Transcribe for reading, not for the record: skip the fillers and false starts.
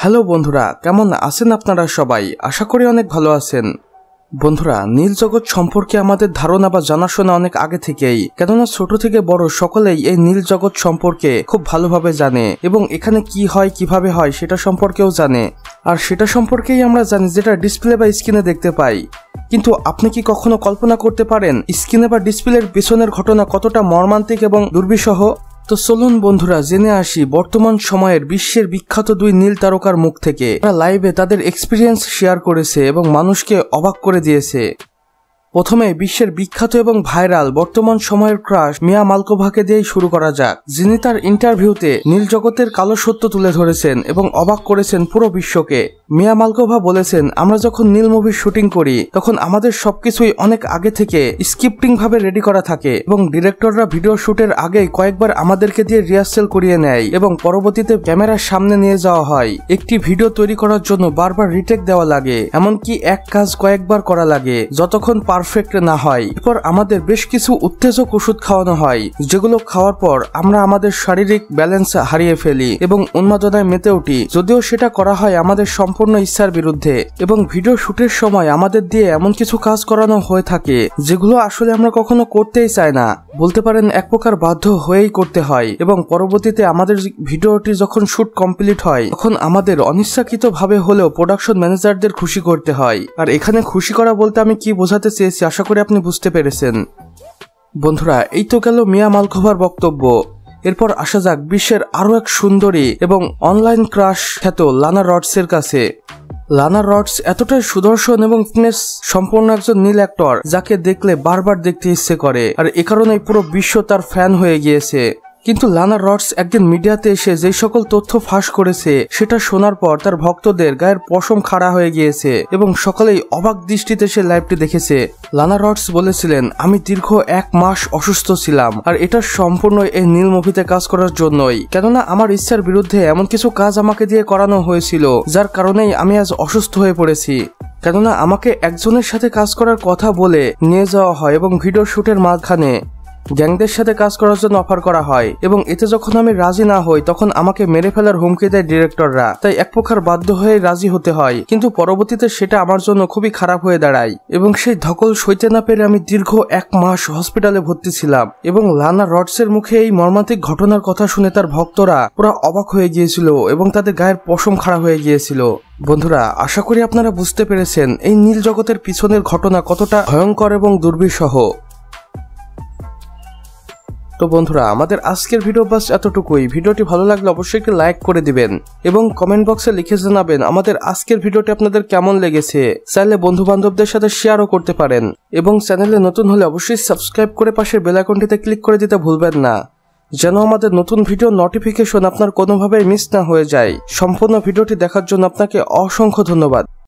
Hello বন্ধুরা, কেমন আছেন আপনারা সবাই? আশা করি অনেক ভালো আছেন। বন্ধুরা, নীল জগৎ সম্পর্কে আমাদের ধারণা বা জানাশোনা অনেক আগে থেকেই, কেননা ছোট থেকে বড় সকলেই এই নীল জগৎ সম্পর্কে খুব ভালোভাবে জানে এবং এখানে কি হয় কিভাবে হয় সেটা সম্পর্কেও জানে। আর সেটা সম্পর্কেই আমরা জানি যেটা ডিসপ্লে বা স্ক্রিনে দেখতে পাই। কিন্তু আপনি কি কখনো কল্পনা করতে পারেন স্ক্রিনে বা ডিসপ্লের পেছনের ঘটনা কতটা মর্মান্তিক এবং দুর্বিষহ? তো চলুন বন্ধুরা, জেনে আসি বর্তমান সময়ের বিশ্বের বিখ্যাত দুই নীল তারকার মুখ থেকে। তারা লাইভে তাদের এক্সপিরিয়েন্স শেয়ার করেছে এবং মানুষকে অবাক করে দিয়েছে। প্রথমে বিশ্বের বিখ্যাত এবং ভাইরাল বর্তমান সময়ের ক্রাশ মিয়া মালকোভাকে দিয়েই শুরু করা যাক, যিনি তার ইন্টারভিউতে নীল জগতের কালো সত্য তুলে ধরেছেন এবং অবাক করেছেন পুরো বিশ্বকে। মিয়া মালকোভা বলেছেন, আমরা যখন নীল মুভির শুটিং করি তখন আমাদের সবকিছুই অনেক আগে থেকে স্ক্রিপ্টিং ভাবে রেডি করা থাকে এবং ডিরেক্টররা ভিডিও শুটের আগেই কয়েকবার আমাদেরকে দিয়ে রিহার্সেল করিয়ে নেয় এবং পরবর্তীতে ক্যামেরার সামনে নিয়ে যাওয়া হয়। একটি ভিডিও তৈরি করার জন্য বারবার রিটেক দেওয়া লাগে, এমনকি এক কাজ কয়েকবার করা লাগে যতক্ষণ পারফেক্ট না হয়। এরপর আমাদের বেশ কিছু উত্তেজক ওষুধ খাওয়ানো হয়, যেগুলো খাওয়ার পর আমরা আমাদের শারীরিক ব্যালেন্স হারিয়ে ফেলি এবং উন্মাদনায় মেতে উঠি, যদিও সেটা করা হয় আমাদের সম্পূর্ণ ইচ্ছার বিরুদ্ধে। এবং ভিডিও শুটের সময় আমাদের দিয়ে এমন কিছু কাজ করানো হয়ে থাকে যেগুলো আসলে আমরা কখনো করতেই চাই না, বলতে পারেন এক প্রকার বাধ্য হয়েই করতে হয়। এবং পরবর্তীতে আমাদের ভিডিওটি যখন শুট কমপ্লিট হয় তখন আমাদের অনিচ্ছাকৃত ভাবে হলেও প্রোডাকশন ম্যানেজারদের খুশি করতে হয়। আর এখানে খুশি করা বলতে আমি কি বোঝাতে চেয়েছি আশা করি আপনি বুঝতে পেরেছেন। বন্ধুরা, এই তো গেল মিয়া মালকোভার বক্তব্য। এরপর আসা যাক বিশ্বের আরো এক সুন্দরী এবং অনলাইন ক্রাশ খ্যাত লানা রডসের কাছে। লানা রডস এতটাই সুদর্শন এবং ফিটনেস সম্পন্ন একজন নীল অ্যাক্টর যাকে দেখলে বারবার দেখতে ইচ্ছে করে, আর এ কারণেই পুরো বিশ্ব তার ফ্যান হয়ে গিয়েছে। কিন্তু লানা রডস একদিন মিডিয়াতে এসে যে সকল তথ্য ফাঁস করেছে সেটা শোনার পর তার ভক্তদের গায়ের পশম খাড়া হয়ে গিয়েছে এবং সকলেই অবাক দৃষ্টিতে সে লাইভটি দেখেছে। লানা রডস বলেছিলেন, আমি দীর্ঘ 1 মাস অসুস্থ ছিলাম, আর এটা সম্পূর্ণ এই নীল মুভিতে কাজ করার জন্যই, কেননা আমার ইচ্ছার বিরুদ্ধে এমন কিছু কাজ আমাকে দিয়ে করানো হয়েছিল যার কারণেই আমি আজ অসুস্থ হয়ে পড়েছি। কেননা আমাকে একজনের সাথে কাজ করার কথা বলে নিয়ে যাওয়া হয় এবং ভিডিও শুটের মাঝখানে গ্যাংদের সাথে কাজ করার জন্য অফার করা হয় এবং এতে যখন আমি রাজি না হই তখন আমাকে মেরে ফেলার হুমকি দেয় ডিরেক্টররা। তাই এক প্রকার বাধ্য হয়ে রাজি হতে হয়, কিন্তু পরবর্তীতে সেটা আমার জন্য খুবই খারাপ হয়ে দাঁড়ায় এবং সেই ধকল সইতে না পেরে আমি দীর্ঘ 1 মাস হসপিটালে ভর্তি ছিলাম। এবং লানা রডসের মুখে এই মর্মান্তিক ঘটনার কথা শুনে তার ভক্তরা পুরো অবাক হয়ে গিয়েছিল এবং তাদের গায়ের পশম খাড়া হয়ে গিয়েছিল। বন্ধুরা, আশা করি আপনারা বুঝতে পেরেছেন এই নীল জগতের পিছনের ঘটনা কতটা ভয়ঙ্কর এবং দুর্বিষহ। তো বন্ধুরা, আমাদের আজকের ভিডিও বাস এতটুকুই। ভিডিওটি ভালো লাগলে অবশ্যই একটি লাইক করে দিবেন এবং কমেন্ট বক্সে লিখে জানাবেন আমাদের আজকের ভিডিওটি আপনাদের কেমন লেগেছে। চাইলে বন্ধু বান্ধবদের সাথে শেয়ারও করতে পারেন এবং চ্যানেলে নতুন হলে অবশ্যই সাবস্ক্রাইব করে পাশের বেল আইকনটিতে ক্লিক করে দিতে ভুলবেন না, যেন আমাদের নতুন ভিডিও নোটিফিকেশন আপনার কোনোভাবেই মিস না হয়ে যায়। সম্পূর্ণ ভিডিওটি দেখার জন্য আপনাকে অসংখ্য ধন্যবাদ।